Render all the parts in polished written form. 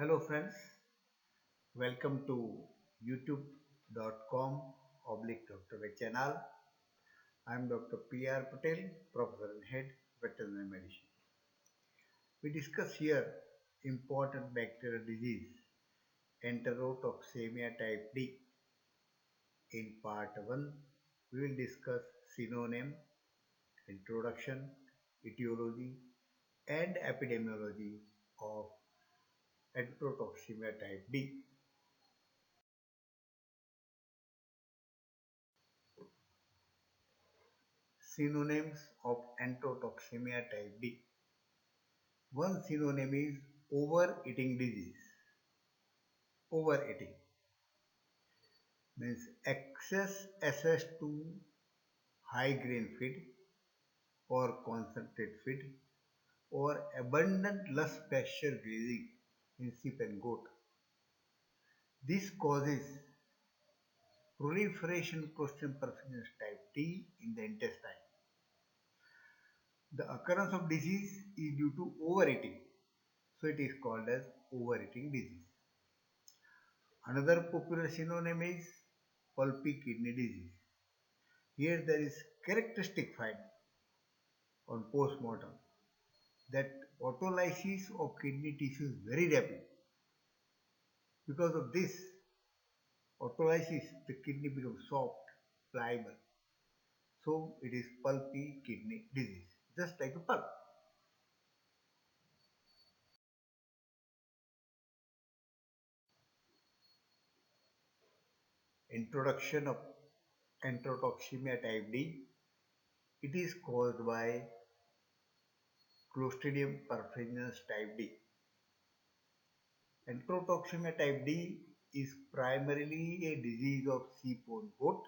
Hello friends, welcome to youtube.com oblique Dr. Veg channel. I am Dr. P.R. Patel, Professor and Head Veterinary Medicine. We discuss here important bacterial disease, Enterotoxemia type D. In part 1, we will discuss synonym, introduction, etiology and epidemiology of Enterotoxemia type D. Synonyms of Enterotoxemia type D. One synonym is overeating disease. Overeating means excess access to high grain feed or concentrate feed or abundant lush pasture grazing in sheep and goat. This causes proliferation Clostridium perfringens type T in the intestine. The occurrence of disease is due to overeating, so it is called as overeating disease. Another popular synonym is pulpy kidney disease. Here there is characteristic finding on post-mortem that autolysis of kidney tissue is very rapid. Because of this autolysis, the kidney becomes soft, pliable. So it is pulpy kidney disease, just like a pulp. Introduction of Enterotoxemia type D. It is caused by Clostridium perfringens type D. Enterotoxemia type D is primarily a disease of sheep and goat,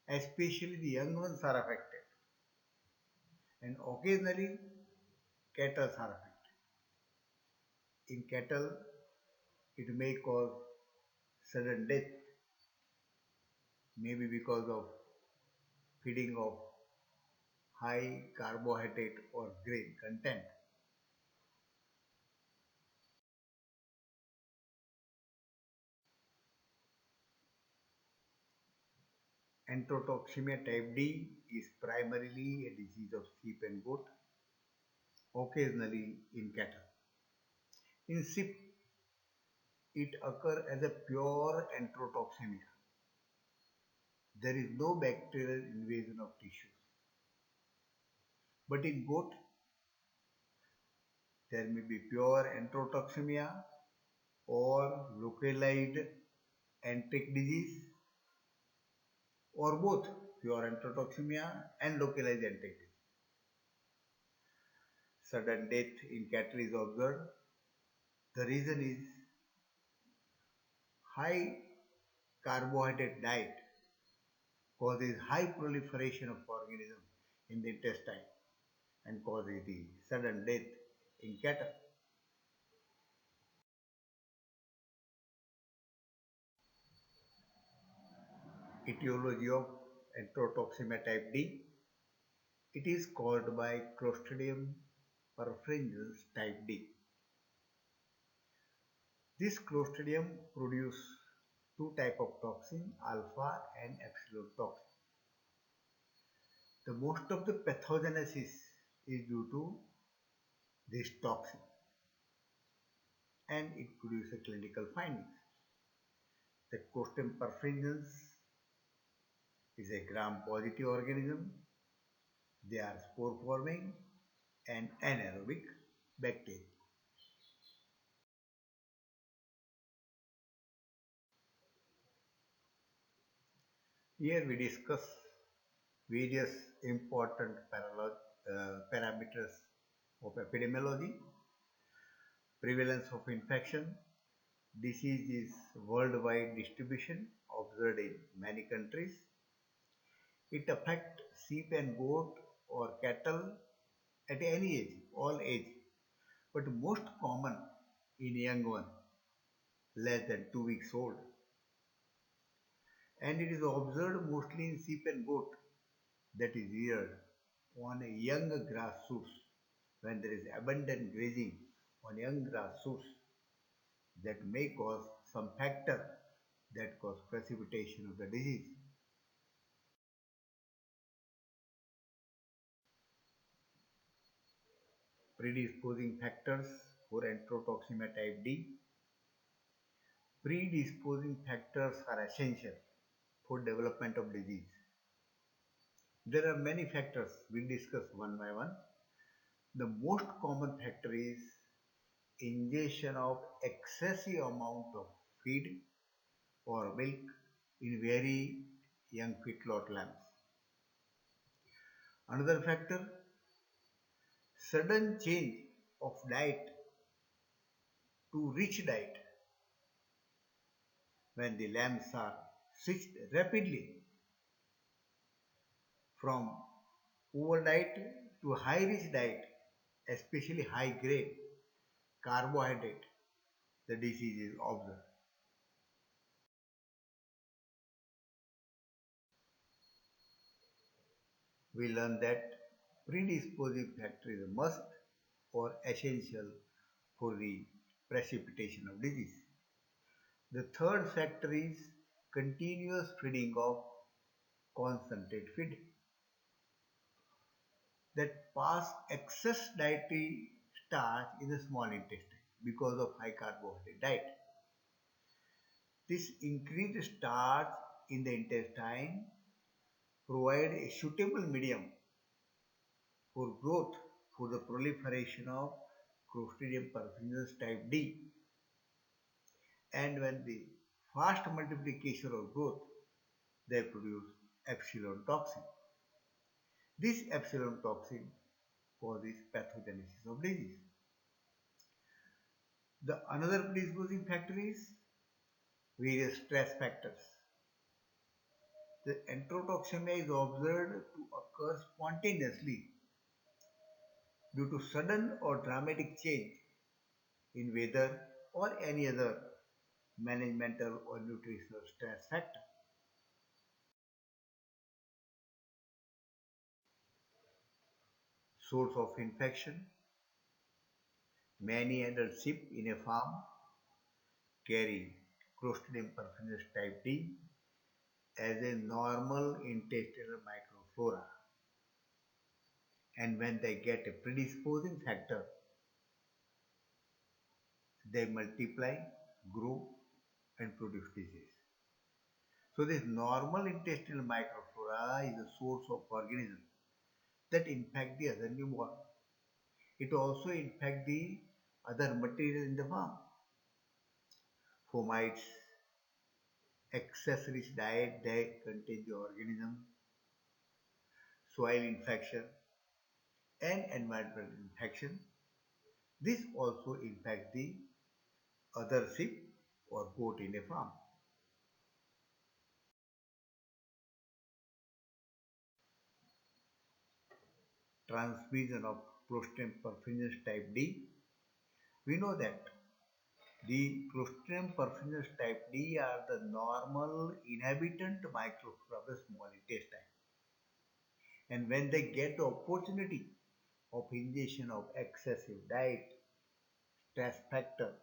especially the young ones are affected, and occasionally cattle are affected. In cattle, it may cause sudden death, maybe because of feeding of high carbohydrate or grain content. Enterotoxemia type D is primarily a disease of sheep and goat, occasionally in cattle. In sheep, it occurs as a pure enterotoxemia. There is no bacterial invasion of tissues. But in goat, there may be pure enterotoxemia or localized enteric disease or both pure enterotoxemia and localized enteric disease. Sudden death in cattle is observed. The reason is high carbohydrate diet causes high proliferation of organisms in the intestine and causes the sudden death in cattle. Etiology of Enterotoxemia type D. It is caused by Clostridium perfringens type D. This Clostridium produces two types of toxin, alpha and epsilon toxin. The most of the pathogenesis is due to this toxin and it produces clinical findings. The Clostridium perfringens is a gram-positive organism. They are spore-forming and anaerobic bacteria. Here we discuss various important parameters of epidemiology. Prevalence of infection. Disease is worldwide distribution observed in many countries. It affects sheep and goat or cattle at any age, all age, but most common in young one, less than 2 weeks old. And it is observed mostly in sheep and goat that is reared on a young grass shoots when there is abundant grazing on young grass shoots. that may cause some factor that cause precipitation of the disease. Predisposing factors for enterotoxemia type D. Predisposing factors are essential for development of disease. There are many factors. We'll discuss one by one. The most common factor is ingestion of excessive amount of feed or milk in very young feedlot lambs. Another factor, sudden change of diet to rich diet when the lambs are switched rapidly from poor diet to high rich diet, especially high grade carbohydrate, the disease is observed. We learn that predisposing factor is a must or essential for the precipitation of disease. The third factor is continuous feeding of concentrate feed that pass excess dietary starch in the small intestine because of high carbohydrate diet. This increased starch in the intestine provide a suitable medium for growth for the proliferation of Clostridium perfringens type D. And when the fast multiplication or growth, they produce epsilon toxin. This epsilon toxin causes pathogenesis of disease. The another predisposing factor is various stress factors. The enterotoxemia is observed to occur spontaneously due to sudden or dramatic change in weather or any other managemental or nutritional stress factor. Source of infection. Many adult sheep in a farm carry Clostridium perfringens type D as a normal intestinal microflora, and when they get a predisposing factor, they multiply, grow, and produce disease. So this normal intestinal microflora is a source of organisms that infect the other newborn. It also infects the other material in the farm. Fomites, excess rich diet that contain the organism, soil infection, and environmental infection. This also impacts the other sheep or goat in a farm. Transmission of Clostridium perfringens type D. We know that the Clostridium perfringens type D are the normal inhabitant microflora of the small intestine. And when they get the opportunity of ingestion of excessive diet, stress factor,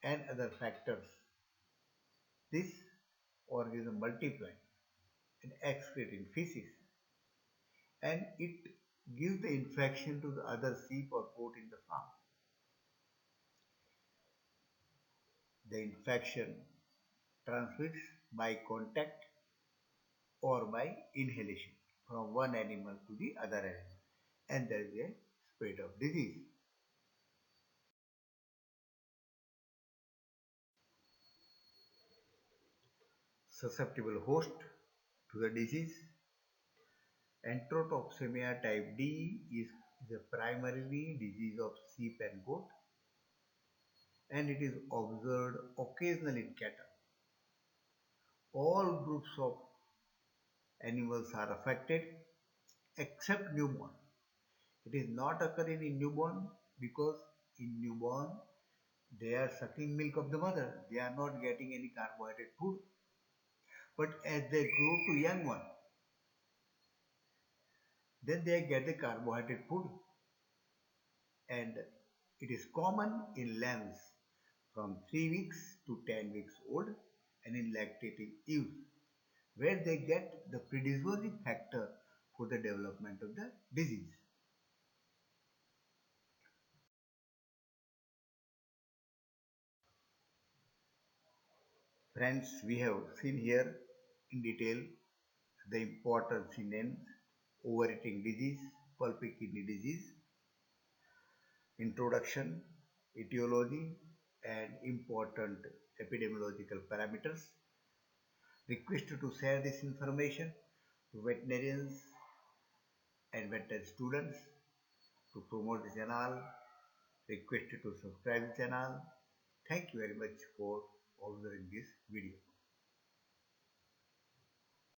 and other factors, this organism multiply and excrete in feces, and it gives the infection to the other sheep or goat in the farm. The infection transmits by contact or by inhalation from one animal to the other animal, and there is a spread of disease. Susceptible host to the disease. Enterotoxemia type D is a primarily disease of sheep and goat, and it is observed occasionally in cattle. All groups of animals are affected except newborn. It is not occurring in newborn because in newborn they are sucking milk of the mother. They are not getting any carbohydrate food. But as they grow to young one, then they get the carbohydrate food. And It is common in lambs from 3 weeks to 10 weeks old and in lactating ewes, where they get the predisposing factor for the development of the disease. Friends, we have seen here in detail the importance in names, overeating disease, pulpy kidney disease, introduction, etiology, and important epidemiological parameters. Request to share this information to veterinarians and veterinary students to promote the channel. Request to subscribe the channel. Thank you very much for observing this video.